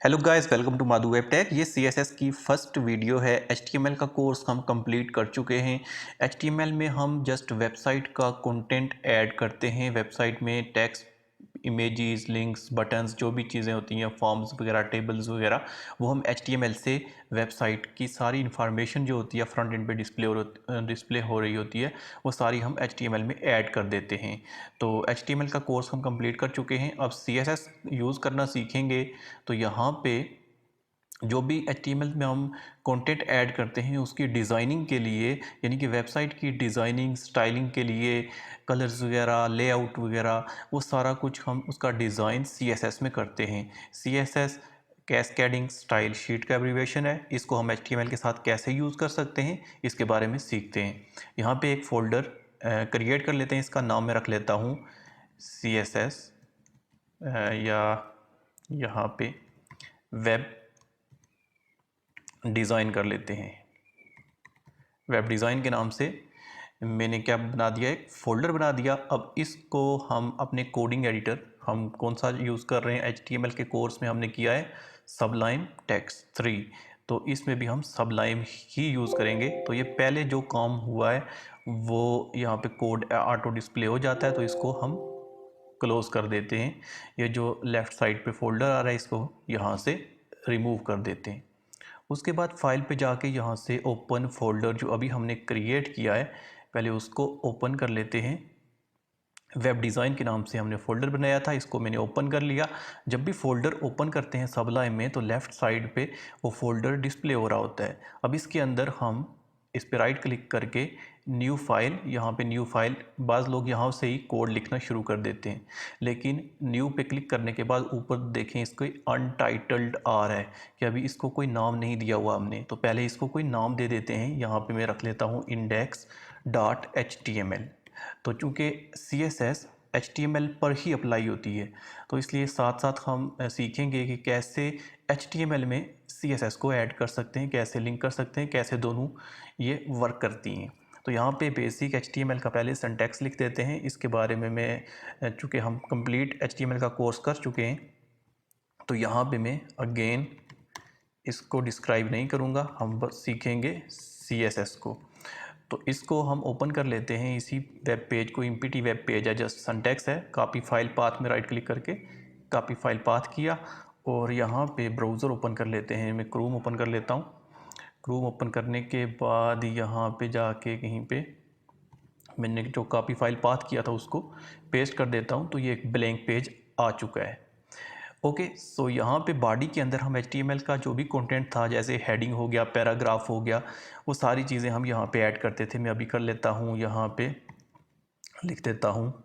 Hello guys, welcome to Madhu web tech. ये CSS की first video है। HTML का कोर्स हम कंप्लीट कर चुके हैं। HTML में हम जस्ट वेबसाइट का कंटेंट ऐड करते हैं। वेबसाइट में टेक्स्ट, इमेजेस, लिंक्स, बटन्स, जो भी चीज़ें होती हैं, फॉर्म्स वगैरह, टेबल्स वगैरह, वो हम HTML से वेबसाइट की सारी इन्फॉर्मेशन जो होती है फ्रंट एंड पे डिस्प्ले हो रही होती है, वो सारी हम HTML में ऐड कर देते हैं। तो HTML का कोर्स हम कंप्लीट कर चुके हैं। अब CSS यूज़ करना सीखेंगे। तो यहाँ पे जो भी HTML में हम कंटेंट ऐड करते हैं उसकी डिज़ाइनिंग के लिए, यानी कि वेबसाइट की डिज़ाइनिंग, स्टाइलिंग के लिए, कलर्स वगैरह, लेआउट वगैरह, वो सारा कुछ हम उसका डिज़ाइन CSS में करते हैं। CSS कैस्केडिंग स्टाइल शीट का एब्रीविएशन है। इसको हम HTML के साथ कैसे यूज़ कर सकते हैं इसके बारे में सीखते हैं। यहाँ पे एक फ़ोल्डर क्रिएट कर लेते हैं। इसका नाम मैं रख लेता हूँ CSS या यहाँ पे वेब डिज़ाइन कर लेते हैं। वेब डिज़ाइन के नाम से मैंने क्या बना दिया, एक फ़ोल्डर बना दिया। अब इसको हम अपने कोडिंग एडिटर, हम कौन सा यूज़ कर रहे हैं, HTML के कोर्स में हमने किया है सबलाइम टेक्स्ट 3, तो इसमें भी हम सबलाइम ही यूज़ करेंगे। तो ये पहले जो काम हुआ है वो यहाँ पे कोड ऑटो डिस्प्ले हो जाता है, तो इसको हम क्लोज़ कर देते हैं। ये जो लेफ़्ट साइड पे फ़ोल्डर आ रहा है इसको यहाँ से रिमूव कर देते हैं। उसके बाद फाइल पे जाके यहाँ से ओपन फोल्डर जो अभी हमने क्रिएट किया है, पहले उसको ओपन कर लेते हैं। वेब डिज़ाइन के नाम से हमने फ़ोल्डर बनाया था, इसको मैंने ओपन कर लिया। जब भी फ़ोल्डर ओपन करते हैं सबलाइम में तो लेफ़्ट साइड पे वो फ़ोल्डर डिस्प्ले हो रहा होता है। अब इसके अंदर हम इस पर राइट क्लिक करके न्यू फाइल, यहाँ पे न्यू फाइल, बाज़ लोग यहाँ से ही कोड लिखना शुरू कर देते हैं, लेकिन न्यू पे क्लिक करने के बाद ऊपर देखें इसको अनटाइटल्ड आ रहा है कि अभी इसको कोई नाम नहीं दिया हुआ हमने, तो पहले इसको कोई नाम दे देते हैं। यहाँ पे मैं रख लेता हूँ index.html। तो चूँकि CSS HTML पर ही अप्लाई होती है, तो इसलिए साथ साथ हम सीखेंगे कि कैसे HTML में CSS को ऐड कर सकते हैं, कैसे लिंक कर सकते हैं, कैसे दोनों ये वर्क करती हैं। तो यहाँ पे बेसिक HTML का पहले सिंटैक्स लिख देते हैं। इसके बारे में मैं चूँकि हम कंप्लीट HTML का कोर्स कर चुके हैं, तो यहाँ पे मैं अगेन इसको डिस्क्राइब नहीं करूँगा, हम बस सीखेंगे CSS को। तो इसको हम ओपन कर लेते हैं इसी वेब पेज को। इम्पिटी वेब पेज है, जस्ट सिंटैक्स है। कॉपी फाइल पाथ में राइट क्लिक करके कॉपी फाइल पाथ किया और यहाँ पे ब्राउज़र ओपन कर लेते हैं। मैं क्रोम ओपन कर लेता हूँ। क्रोम ओपन करने के बाद यहाँ पे जाके कहीं पे मैंने जो कॉपी फाइल पाथ किया था उसको पेस्ट कर देता हूँ, तो ये एक ब्लैंक पेज आ चुका है। ओके, सो यहाँ पे बॉडी के अंदर हम HTML का जो भी कंटेंट था, जैसे हेडिंग हो गया, पैराग्राफ हो गया, वो सारी चीज़ें हम यहाँ पे ऐड करते थे। मैं अभी कर लेता हूँ, यहाँ पे लिख देता हूँ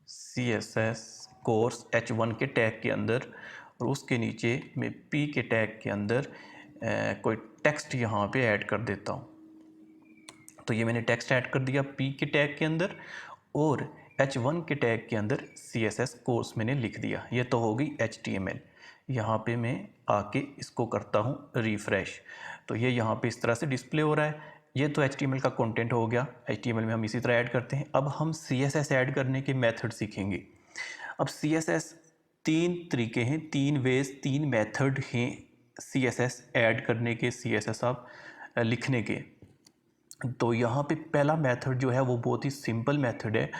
CSS कोर्स H1 के टैग के अंदर, और उसके नीचे मैं P के टैग के अंदर कोई टेक्स्ट यहाँ पे ऐड कर देता हूँ। तो ये मैंने टेक्स्ट ऐड कर दिया P के टैग के अंदर, और H1 के टैग के अंदर CSS कोर्स मैंने लिख दिया। ये तो हो गई HTML। यहाँ पे मैं आके इसको करता हूँ रिफ़्रेश, तो ये यहाँ पे इस तरह से डिस्प्ले हो रहा है। ये तो HTML का कंटेंट हो गया। HTML में हम इसी तरह ऐड करते हैं। अब हम CSS ऐड करने के मेथड सीखेंगे। अब CSS तीन तरीके हैं, तीन वेज, तीन मेथड हैं CSS ऐड करने के, CSS आप लिखने के। तो यहाँ पे पहला मेथड जो है वो बहुत ही सिंपल मेथड है,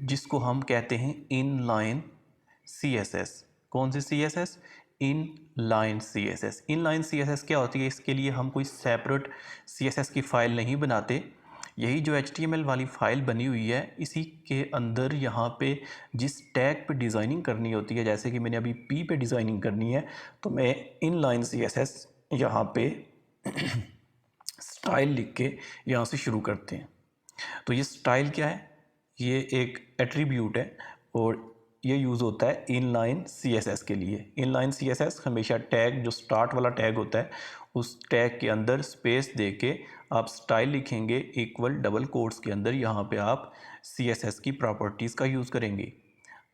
जिसको हम कहते हैं इनलाइन CSS। कौन सी CSS? Inline CSS। Inline CSS क्या होती है? इसके लिए हम कोई सेपरेट CSS की फ़ाइल नहीं बनाते। यही जो HTML वाली फ़ाइल बनी हुई है, इसी के अंदर यहाँ पे जिस टैग पे डिज़ाइनिंग करनी होती है, जैसे कि मैंने अभी P पे डिज़ाइनिंग करनी है, तो मैं इनलाइन CSS यहाँ पे स्टाइल लिख के यहाँ से शुरू करते हैं। तो ये स्टाइल क्या है? ये एक एट्रीब्यूट है और ये यूज़ होता है इनलाइन CSS के लिए। इनलाइन CSS हमेशा टैग, जो स्टार्ट वाला टैग होता है, उस टैग के अंदर स्पेस दे के आप स्टाइल लिखेंगे इक्वल डबल कोट्स के अंदर। यहाँ पे आप CSS की प्रॉपर्टीज़ का यूज़ करेंगे।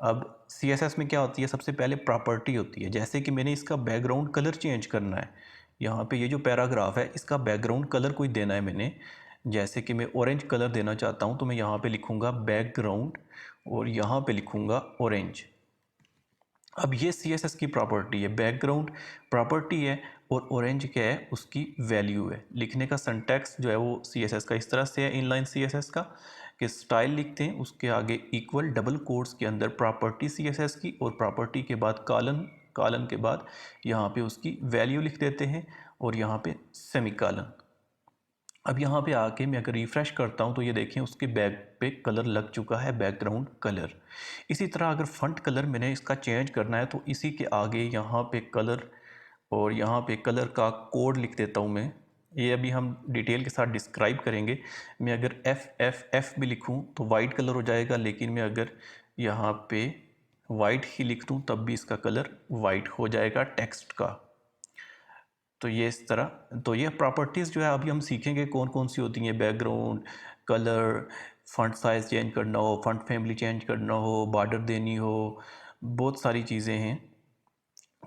अब CSS में क्या होती है? सबसे पहले प्रॉपर्टी होती है, जैसे कि मैंने इसका बैकग्राउंड कलर चेंज करना है। यहाँ पे ये जो पैराग्राफ है, इसका बैकग्राउंड कलर कोई देना है मैंने। जैसे कि मैं ऑरेंज कलर देना चाहता हूँ, तो मैं यहाँ पे लिखूँगा बैकग्राउंड और यहाँ पे लिखूँगा ऑरेंज। अब ये CSS की प्रॉपर्टी है, बैकग्राउंड प्रॉपर्टी है और ऑरेंज क्या है, उसकी वैल्यू है। लिखने का सिंटैक्स जो है वो CSS का इस तरह से है, इनलाइन CSS का, कि स्टाइल लिखते हैं, उसके आगे इक्वल डबल कोट्स के अंदर प्रॉपर्टी CSS की, और प्रॉपर्टी के बाद कॉलन, कॉलन के बाद यहाँ पे उसकी वैल्यू लिख देते हैं, और यहाँ पे सेमीकॉलन। अब यहाँ पे आके मैं अगर रिफ़्रेश करता हूँ तो ये देखें उसके बैक पे कलर लग चुका है, बैकग्राउंड कलर। इसी तरह अगर फ़ॉन्ट कलर मैंने इसका चेंज करना है तो इसी के आगे यहाँ पे कलर, और यहाँ पे कलर का कोड लिख देता हूँ मैं। ये अभी हम डिटेल के साथ डिस्क्राइब करेंगे। मैं अगर एफ भी लिखूँ तो वाइट कलर हो जाएगा, लेकिन मैं अगर यहाँ पे वाइट ही लिख दूँ तब भी इसका कलर वाइट हो जाएगा टेक्स्ट का। तो ये इस तरह, तो ये प्रॉपर्टीज़ जो है अभी हम सीखेंगे कौन कौन सी होती हैं, background, colour, font size change करना हो, फ़ॉन्ट फैमिली चेंज करना हो, बॉर्डर देनी हो, बहुत सारी चीज़ें हैं।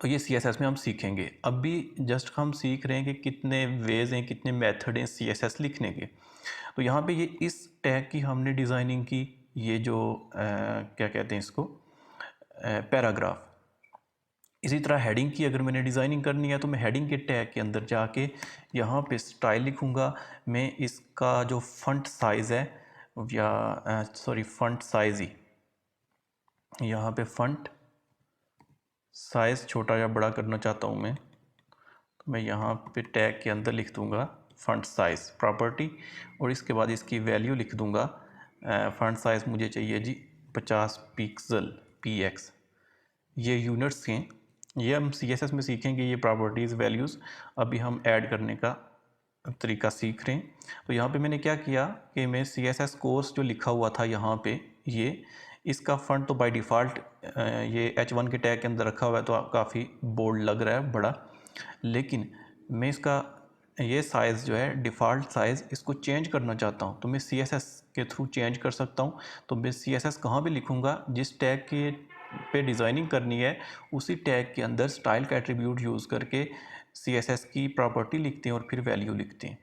तो ये CSS में हम सीखेंगे। अब भी जस्ट हम सीख रहे हैं कि कितने वेज़ हैं, कितने मेथड हैं CSS लिखने के। तो यहाँ पे ये इस टैग की हमने डिज़ाइनिंग की, ये जो क्या कहते हैं इसको, पैराग्राफ। इसी तरह हेडिंग की अगर मैंने डिज़ाइनिंग करनी है तो मैं हेडिंग के टैग के अंदर जाके यहाँ पे स्टाइल लिखूँगा। मैं इसका जो फ़ॉन्ट साइज़ है, या सॉरी फ़ॉन्ट साइज़ ही, यहाँ पे फ़ॉन्ट साइज़ छोटा या बड़ा करना चाहता हूँ मैं, तो मैं यहाँ पे टैग के अंदर लिख दूँगा फ़ॉन्ट साइज़ प्रॉपर्टी, और इसके बाद इसकी वैल्यू लिख दूँगा। फ़ॉन्ट साइज़ मुझे चाहिए जी 50 पिक्सल px। ये यूनिट्स हैं, ये हम CSS में सीखेंगे, ये प्रॉपर्टीज़ वैल्यूज़ अभी हम ऐड करने का तरीका सीख रहे हैं। तो यहाँ पे मैंने क्या किया कि मैं CSS कोर्स जो लिखा हुआ था यहाँ पे, ये इसका फ़ॉन्ट तो बाय डिफ़ॉल्ट ये H1 के टैग के अंदर रखा हुआ है, तो काफ़ी बोल्ड लग रहा है, बड़ा। लेकिन मैं इसका ये साइज़ जो है डिफ़ॉल्ट साइज़, इसको चेंज करना चाहता हूँ तो मैं CSS के थ्रू चेंज कर सकता हूँ। तो मैं CSS कहाँ पे लिखूँगा, जिस टैग के पे डिज़ाइनिंग करनी है उसी टैग के अंदर स्टाइल का एट्रीब्यूट यूज़ करके CSS की प्रॉपर्टी लिखते हैं और फिर वैल्यू लिखते हैं।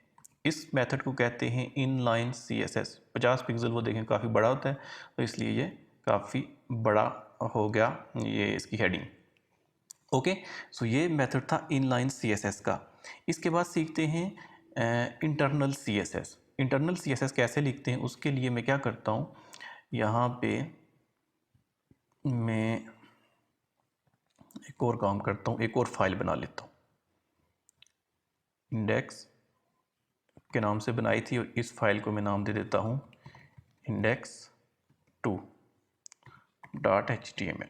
इस मेथड को कहते हैं इनलाइन CSS। 50 पिक्सल वो देखें काफ़ी बड़ा होता है, तो इसलिए ये काफ़ी बड़ा हो गया ये इसकी हेडिंग। ओके, सो ये मेथड था इनलाइन CSS का। इसके बाद सीखते हैं इंटरनल CSS। इंटरनल CSS कैसे लिखते हैं, उसके लिए मैं क्या करता हूँ, यहाँ पे मैं एक और काम करता हूँ, एक और फाइल बना लेता हूँ। इंडेक्स के नाम से बनाई थी और इस फाइल को मैं नाम दे देता हूँ index2.html।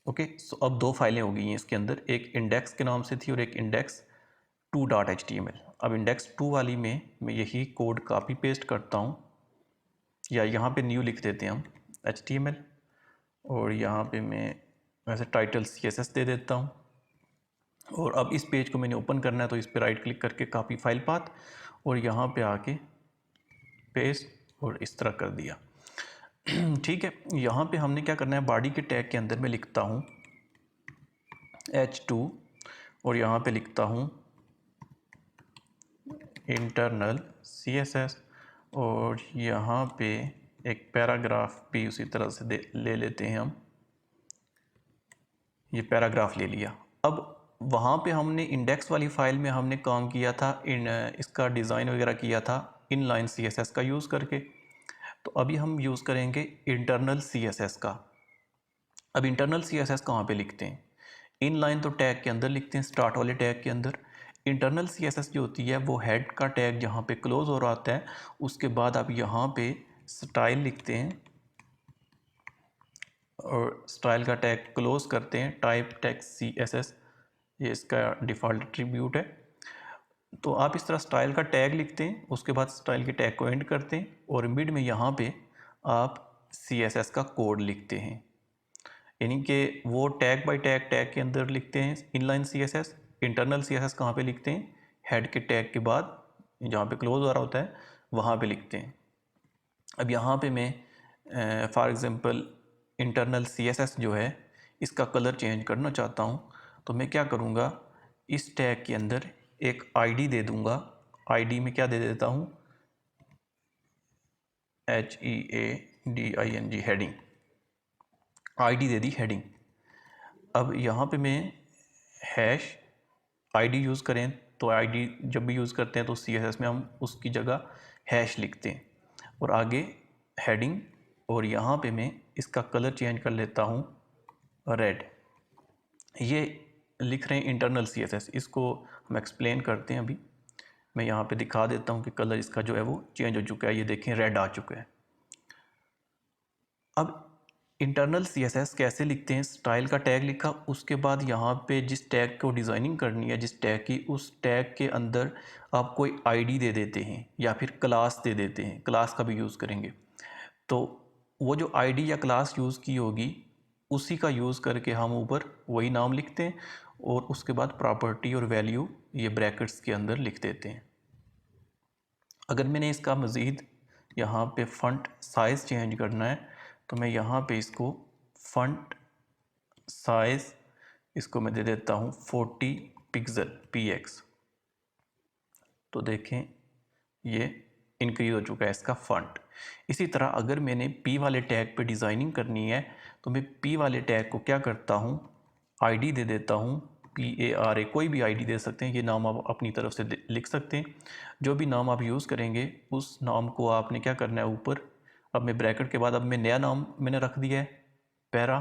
ओके, सो अब दो फाइलें हो गई हैं इसके अंदर, एक इंडेक्स के नाम से थी और एक index2.html। अब index2 वाली में मैं यही कोड कॉपी पेस्ट करता हूँ, या यहाँ पे न्यू लिख देते हैं हम HTML, और यहाँ पे मैं वैसे टाइटल CSS दे देता हूँ। और अब इस पेज को मैंने ओपन करना है तो इस पर राइट क्लिक करके कॉपी फाइल पाथ, और यहाँ पे आके पेस्ट, और इस तरह कर दिया। ठीक है, यहाँ पे हमने क्या करना है, बॉडी के टैग के अंदर मैं लिखता हूँ H2, और यहाँ पे लिखता हूँ इंटरनल CSS, और यहाँ पे एक पैराग्राफ भी उसी तरह से ले लेते हैं हम, ये पैराग्राफ ले लिया। अब वहाँ पे हमने इंडेक्स वाली फ़ाइल में हमने काम किया था, इसका डिज़ाइन वगैरह किया था इनलाइन CSS का यूज़ करके। तो अभी हम यूज़ करेंगे इंटरनल CSS का। अब इंटरनल CSS कहाँ पे लिखते हैं, इनलाइन तो टैग के अंदर लिखते हैं, स्टार्ट वाले टैग के अंदर। इंटरनल CSS जो होती है वो हेड का टैग जहाँ पे क्लोज हो रहा होता है, उसके बाद आप यहाँ पे स्टाइल लिखते हैं और स्टाइल का टैग क्लोज करते हैं, टाइप टेक्स्ट CSS, ये इसका डिफ़ॉल्ट एट्रीब्यूट है। तो आप इस तरह स्टाइल का टैग लिखते हैं, उसके बाद स्टाइल के टैग को एंड करते हैं, और मिड में यहाँ पे आप CSS का कोड लिखते हैं, यानी कि वो टैग बाय टैग टैग के अंदर लिखते हैं इनलाइन CSS। इंटरनल CSS कहाँ पे लिखते हैं, हेड के टैग के बाद जहाँ पे क्लोज हो रहा होता है वहाँ पे लिखते हैं। अब यहाँ पे मैं फॉर एग्ज़ाम्पल इंटरनल CSS जो है इसका कलर चेंज करना चाहता हूँ, तो मैं क्या करूँगा, इस टैग के अंदर एक ID दे दूँगा। ID में क्या दे देता हूँ, HEADING हेडिंग। आईडी दे दी हेडिंग। अब यहाँ पे मैं हैश आईडी यूज़ करें तो आईडी जब भी यूज़ करते हैं तो CSS में हम उसकी जगह हैश लिखते हैं, और आगे हेडिंग, और यहाँ पे मैं इसका कलर चेंज कर लेता हूँ रेड। ये लिख रहे हैं इंटरनल CSS, इसको हम एक्सप्लेन करते हैं अभी। मैं यहाँ पे दिखा देता हूँ कि कलर इसका जो है वो चेंज हो चुका है, ये देखें रेड आ चुका है। अब इंटरनल CSS कैसे लिखते हैं, स्टाइल का टैग लिखा, उसके बाद यहाँ पे जिस टैग को डिज़ाइनिंग करनी है, जिस टैग की, उस टैग के अंदर आप कोई आईडी दे देते हैं या फिर क्लास दे देते हैं, क्लास का भी यूज़ करेंगे। तो वो जो आईडी या क्लास यूज़ की होगी उसी का यूज़ करके हम ऊपर वही नाम लिखते हैं, और उसके बाद प्रॉपर्टी और वैल्यू ये ब्रैकेट्स के अंदर लिख देते हैं। अगर मैंने इसका मज़ीद यहाँ पे फ़ॉन्ट साइज़ चेंज करना है तो मैं यहाँ पे इसको फ़ॉन्ट साइज़ इसको मैं दे देता हूँ 40 पिक्सल px। तो देखें ये इंक्रीज़ हो चुका है इसका फ़ॉन्ट। इसी तरह अगर मैंने p वाले टैग पे डिज़ाइनिंग करनी है तो मैं p वाले टैग को क्या करता हूँ, आईडी दे देता हूँ PARA, कोई भी आईडी दे सकते हैं, ये नाम आप अपनी तरफ से लिख सकते हैं। जो भी नाम आप यूज़ करेंगे उस नाम को आपने क्या करना है ऊपर, अब मैं ब्रैकेट के बाद अब मैं नया नाम मैंने रख दिया है पैरा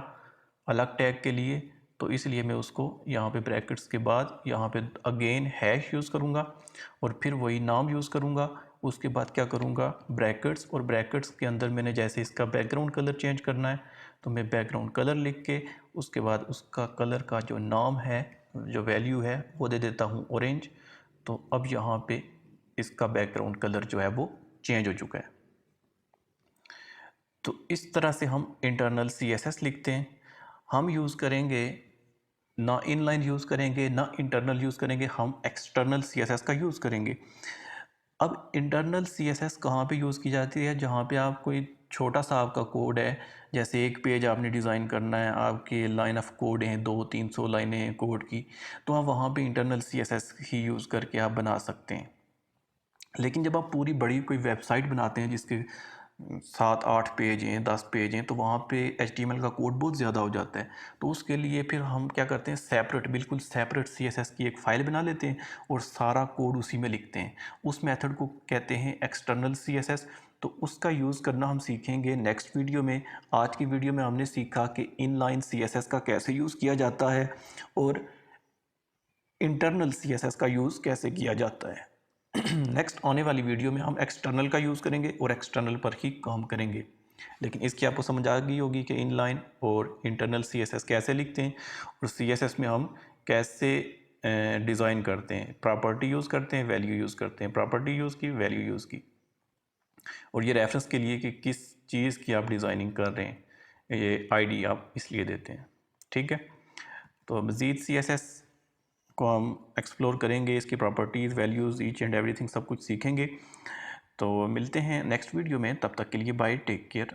अलग टैग के लिए, तो इसलिए मैं उसको यहाँ पे ब्रैकेट्स के बाद यहाँ पे अगेन हैश यूज़ करूँगा और फिर वही नाम यूज़ करूँगा। उसके बाद क्या करूँगा, ब्रैकेट्स, और ब्रैकेट्स के अंदर मैंने जैसे इसका बैकग्राउंड कलर चेंज करना है तो मैं बैकग्राउंड कलर लिख के उसके बाद उसका कलर का जो नाम है, जो वैल्यू है, वो दे देता हूँ ऑरेंज। तो अब यहाँ पे इसका बैकग्राउंड कलर जो है वो चेंज हो चुका है। तो इस तरह से हम इंटरनल CSS लिखते हैं। हम यूज़ करेंगे ना इनलाइन यूज़ करेंगे ना इंटरनल यूज़ करेंगे, हम एक्सटर्नल CSS का यूज़ करेंगे। अब इंटरनल CSS कहाँ पे यूज़ की जाती है, जहाँ पे आप कोई छोटा सा आपका कोड है, जैसे एक पेज आपने डिज़ाइन करना है, आपके लाइन ऑफ कोड हैं 200-300 लाइनें हैं कोड की, तो आप वहाँ पे इंटरनल CSS ही यूज़ करके आप बना सकते हैं। लेकिन जब आप पूरी बड़ी कोई वेबसाइट बनाते हैं जिसके 7-8 पेज हैं, 10 पेज हैं, तो वहाँ पे HTML का कोड बहुत ज़्यादा हो जाता है। तो उसके लिए फिर हम क्या करते हैं, सेपरेट, बिल्कुल सेपरेट CSS की एक फ़ाइल बना लेते हैं और सारा कोड उसी में लिखते हैं। उस मेथड को कहते हैं एक्सटर्नल CSS। तो उसका यूज़ करना हम सीखेंगे नेक्स्ट वीडियो में। आज की वीडियो में हमने सीखा कि इनलाइन CSS का कैसे यूज़ किया जाता है और इंटरनल CSS का यूज़ कैसे किया जाता है। नेक्स्ट आने वाली वीडियो में हम एक्सटर्नल का यूज़ करेंगे और एक्सटर्नल पर ही काम करेंगे। लेकिन इसकी आपको समझ आ गई होगी कि इनलाइन और इंटरनल CSS कैसे लिखते हैं और CSS में हम कैसे डिज़ाइन करते हैं, प्रॉपर्टी यूज़ करते हैं, वैल्यू यूज़ करते हैं, प्रॉपर्टी यूज़ की, वैल्यू यूज़ की। और ये रेफरेंस के लिए कि किस चीज़ की आप डिज़ाइनिंग कर रहे हैं, ये आईडी आप इसलिए देते हैं। ठीक है, तो मज़ीद CSS को हम एक्सप्लोर करेंगे, इसकी properties, values, each and everything सब कुछ सीखेंगे। तो मिलते हैं नेक्स्ट वीडियो में, तब तक के लिए बाय, टेक केयर।